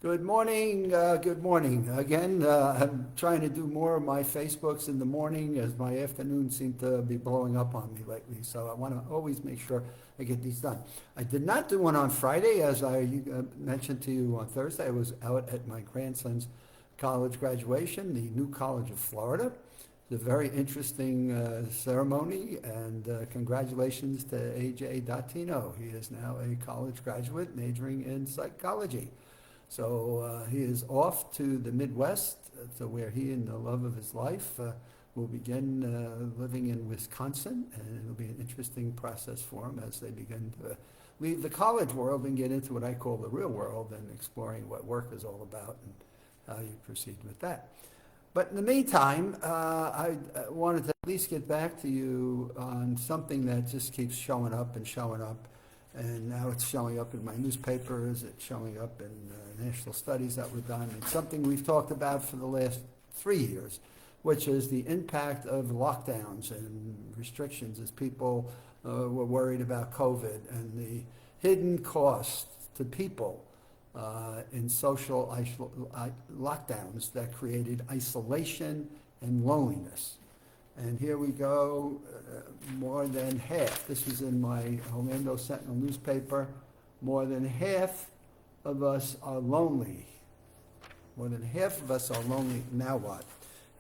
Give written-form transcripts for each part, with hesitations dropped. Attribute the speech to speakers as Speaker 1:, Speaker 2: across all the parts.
Speaker 1: Good morning. Good morning. Again, I'm trying to do more of my Facebooks in the morning as my afternoons seem to be blowing up on me lately. So I want to always make sure I get these done. I did not do one on Friday, as I mentioned to you on Thursday. I was out at my grandson's college graduation, the New College of Florida. It's a very interesting ceremony, and congratulations to AJ Datino. He is now a college graduate majoring in psychology. So he is off to the Midwest, to where he and the love of his life will begin living in Wisconsin, and it'll be an interesting process for him as they begin to leave the college world and get into what I call the real world and exploring what work is all about and how you proceed with that. But in the meantime, I wanted to at least get back to you on something that just keeps showing up and showing up. And now it's showing up in my newspapers, it's showing up in national studies that were done. It's something we've talked about for the last 3 years, which is the impact of lockdowns and restrictions as people were worried about COVID and the hidden costs to people in social lockdowns that created isolation and loneliness. And here we go, more than half, this was in my Orlando Sentinel newspaper, more than half of us are lonely. More than half of us are lonely, now what?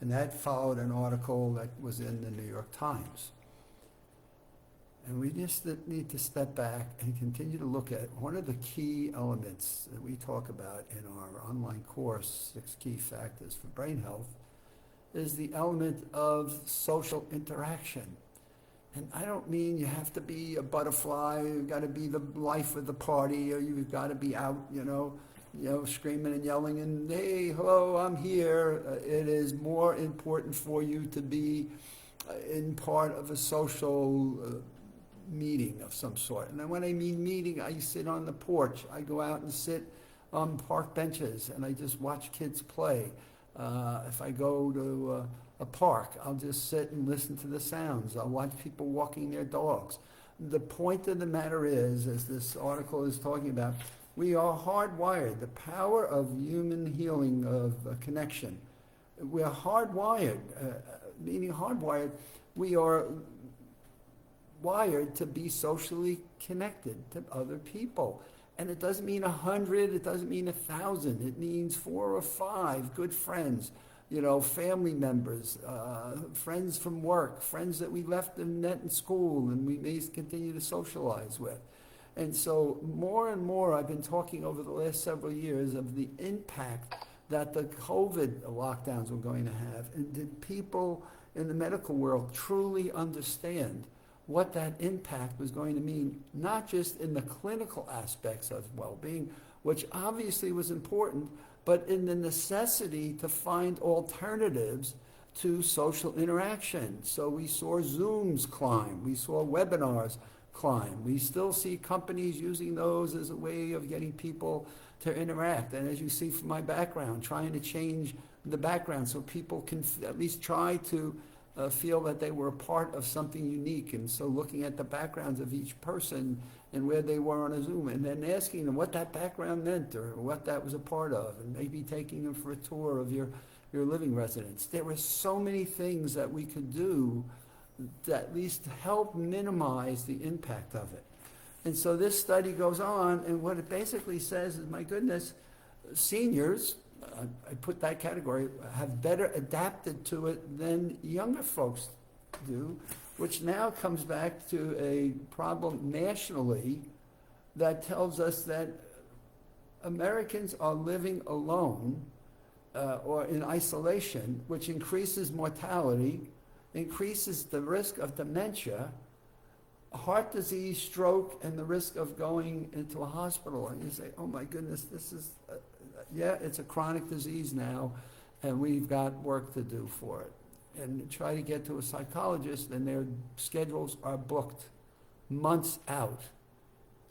Speaker 1: And that followed an article that was in the New York Times. And we just need to step back and continue to look at one of the key elements that we talk about in our online course, 6 Key Factors for Brain Health, is the element of social interaction. And I don't mean you have to be a butterfly, you've got to be the life of the party, or you've got to be out, screaming and yelling and, hey, hello, I'm here. It is more important for you to be in part of a social meeting of some sort. And when I mean meeting, I sit on the porch. I go out and sit on park benches and I just watch kids play. If I go to a park, I'll just sit and listen to the sounds. I'll watch people walking their dogs. The point of the matter is, as this article is talking about, we are hardwired. The power of human healing, of connection. We are hardwired, meaning hardwired. We are wired to be socially connected to other people. And it doesn't mean 100, it doesn't mean 1,000. It means 4 or 5 good friends, family members, friends from work, friends that we left and met in school and we may continue to socialize with. And so more and more I've been talking over the last several years of the impact that the COVID lockdowns were going to have. And did people in the medical world truly understand what that impact was going to mean, not just in the clinical aspects of well-being, which obviously was important, but in the necessity to find alternatives to social interaction. So we saw Zooms climb, we saw webinars climb. We still see companies using those as a way of getting people to interact. And as you see from my background, trying to change the background so people can at least try to feel that they were a part of something unique. And so looking at the backgrounds of each person and where they were on a Zoom, and then asking them what that background meant or what that was a part of, and maybe taking them for a tour of your living residence. There were so many things that we could do that at least help minimize the impact of it. And so this study goes on, and what it basically says is, my goodness, seniors, I put that category, have better adapted to it than younger folks do, which now comes back to a problem nationally that tells us that Americans are living alone or in isolation, which increases mortality, increases the risk of dementia, heart disease, stroke, and the risk of going into a hospital. And you say, oh my goodness, this is... it's a chronic disease now, and we've got work to do for it. And try to get to a psychologist, and their schedules are booked months out.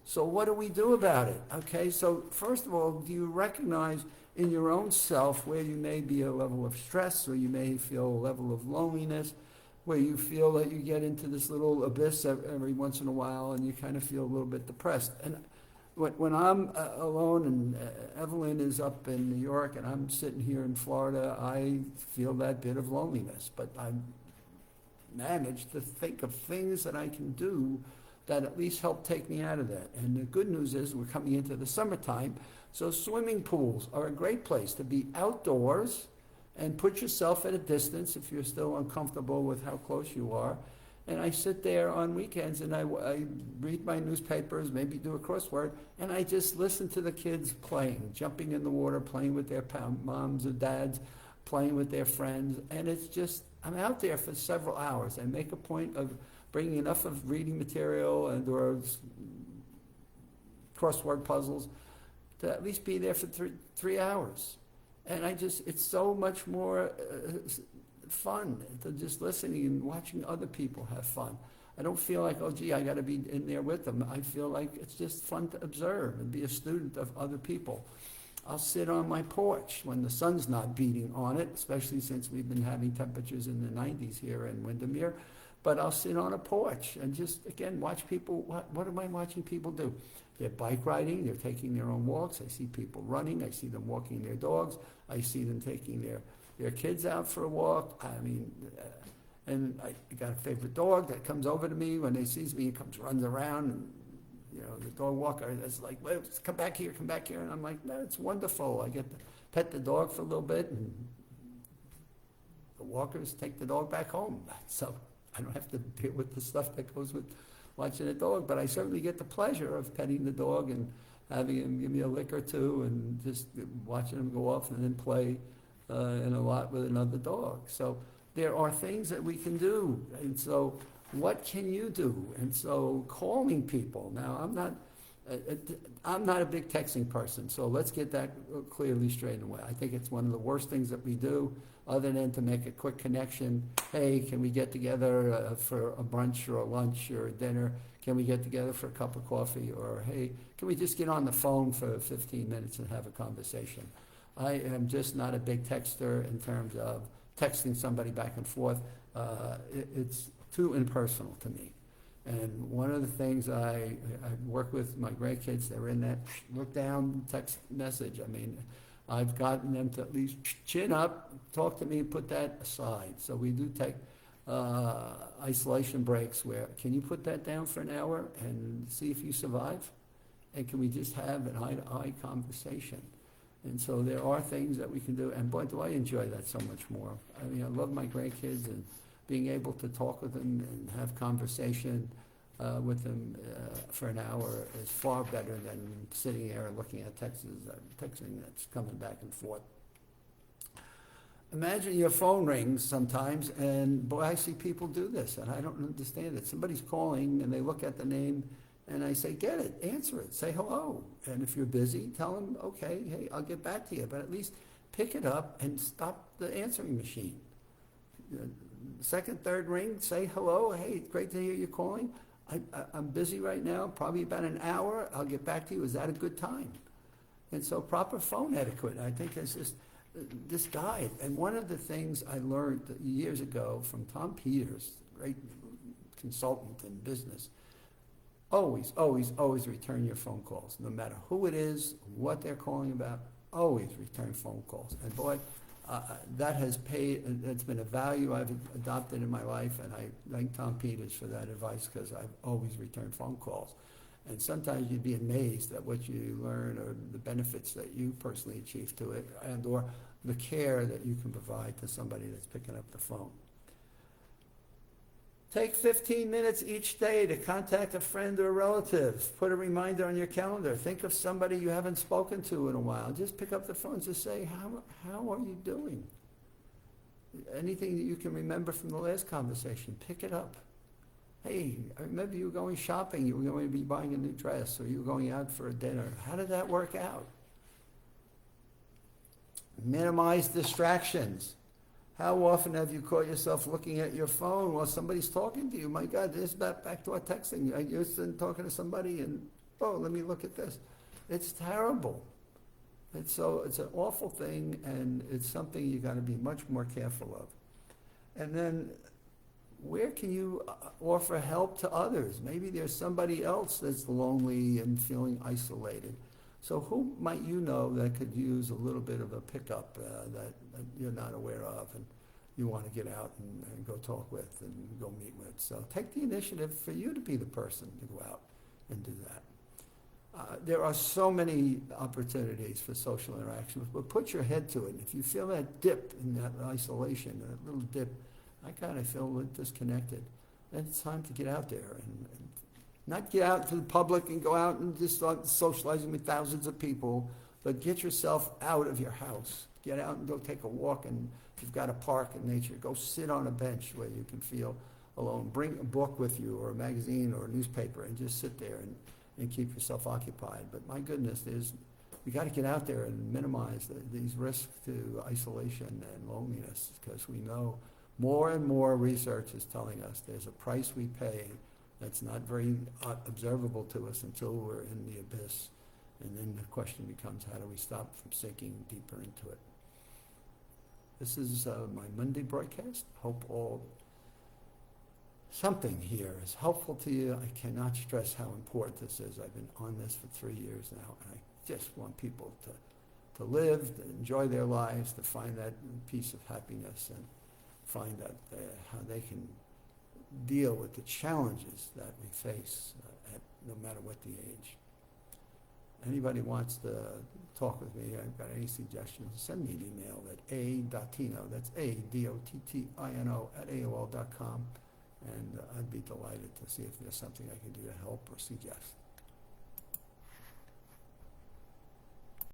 Speaker 1: So what do we do about it? Okay, so first of all, do you recognize in your own self where you may be a level of stress, or you may feel a level of loneliness, where you feel that you get into this little abyss every once in a while, and you kind of feel a little bit depressed? And when I'm alone and Evelyn is up in New York and I'm sitting here in Florida, I feel that bit of loneliness. But I managed to think of things that I can do that at least help take me out of that. And the good news is we're coming into the summertime, so swimming pools are a great place to be outdoors and put yourself at a distance if you're still uncomfortable with how close you are. And I sit there on weekends and I read my newspapers, maybe do a crossword, and I just listen to the kids playing, jumping in the water, playing with their moms or dads, playing with their friends. And it's just, I'm out there for several hours. I make a point of bringing enough of reading material and or crossword puzzles to at least be there for 3 hours. And it's so much more fun to just listening and watching other people have fun. I don't feel like, oh gee, I got to be in there with them. I feel like it's just fun to observe and be a student of other people. I'll sit on my porch when the sun's not beating on it, especially since we've been having temperatures in the 90s here in Windermere. But I'll sit on a porch and just, again, watch people. What am I watching people do? They're bike riding, they're taking their own walks. I see people running, I see them walking their dogs, I see them taking their kids out for a walk. I mean, and I got a favorite dog that comes over to me when they sees me. He runs around, and the dog walker is like, well, come back here, and I'm like, no, it's wonderful. I get to pet the dog for a little bit, and the walkers take the dog back home. So I don't have to deal with the stuff that goes with watching a dog, but I certainly get the pleasure of petting the dog and having him give me a lick or two and just watching him go off and then play in a lot with another dog. So there are things that we can do. And so what can you do? And so calling people. Now, I'm not a big texting person, so let's get that clearly straightened away. I think it's one of the worst things that we do, other than to make a quick connection. Hey, can we get together for a brunch or a lunch or a dinner? Can we get together for a cup of coffee? Or, hey, can we just get on the phone for 15 minutes and have a conversation? I am just not a big texter in terms of texting somebody back and forth. It's too impersonal to me. And one of the things I work with my grandkids, they're in that look down text message. I mean, I've gotten them to at least chin up, talk to me, put that aside. So we do take isolation breaks where, can you put that down for an hour and see if you survive? And can we just have an eye-to-eye conversation? And so there are things that we can do, and boy, do I enjoy that so much more. I mean, I love my grandkids, and being able to talk with them and have conversation with them for an hour is far better than sitting there and looking at texting that's coming back and forth. Imagine your phone rings sometimes, and boy, I see people do this, and I don't understand it. Somebody's calling, and they look at the name, and I say, get it, answer it, say hello. And if you're busy, tell them, okay, hey, I'll get back to you. But at least pick it up and stop the answering machine. Second, third ring, say hello. Hey, great to hear you calling. I'm busy right now, probably about an hour. I'll get back to you. Is that a good time? And so proper phone etiquette, I think, is just this guide. And one of the things I learned years ago from Tom Peters, great consultant in business, always, always, always return your phone calls. No matter who it is, what they're calling about, always return phone calls. And boy, that has paid, it's been a value I've adopted in my life, and I thank Tom Peters for that advice, because I've always returned phone calls. And sometimes you'd be amazed at what you learn or the benefits that you personally achieve to it, and or the care that you can provide to somebody that's picking up the phone. Take 15 minutes each day to contact a friend or a relative. Put a reminder on your calendar. Think of somebody you haven't spoken to in a while. Just pick up the phone and just say, how are you doing? Anything that you can remember from the last conversation, pick it up. Hey, I remember you were going shopping. You were going to be buying a new dress, or you were going out for a dinner. How did that work out? Minimize distractions. How often have you caught yourself looking at your phone while somebody's talking to you? My God, this is back to our texting. I used to talking to somebody, and let me look at this. It's terrible. It's an awful thing, and it's something you got to be much more careful of. And then where can you offer help to others? Maybe there's somebody else that's lonely and feeling isolated. So who might you know that could use a little bit of a pickup that you're not aware of and you want to get out and go talk with and go meet with? So take the initiative for you to be the person to go out and do that. There are so many opportunities for social interactions, but put your head to it. If you feel that dip in that isolation, that little dip, I kind of feel disconnected, then it's time to get out there and not get out to the public and go out and just start socializing with thousands of people, but get yourself out of your house. Get out and go take a walk, and if you've got a park in nature, go sit on a bench where you can feel alone. Bring a book with you or a magazine or a newspaper and just sit there and keep yourself occupied. But my goodness, you got to get out there and minimize these risks to isolation and loneliness, because we know more and more research is telling us there's a price we pay that's not very observable to us until we're in the abyss. And then the question becomes, how do we stop from sinking deeper into it? This is my Monday broadcast. Hope something here is helpful to you. I cannot stress how important this is. I've been on this for 3 years now, and I just want people to live, to enjoy their lives, to find that piece of happiness, and find out how they can deal with the challenges that we face no matter what the age. Anybody wants to talk with me, I've got any suggestions, send me an email at a.tino, that's A-D-O-T-T-I-N-O @AOL.com, and I'd be delighted to see if there's something I can do to help or suggest.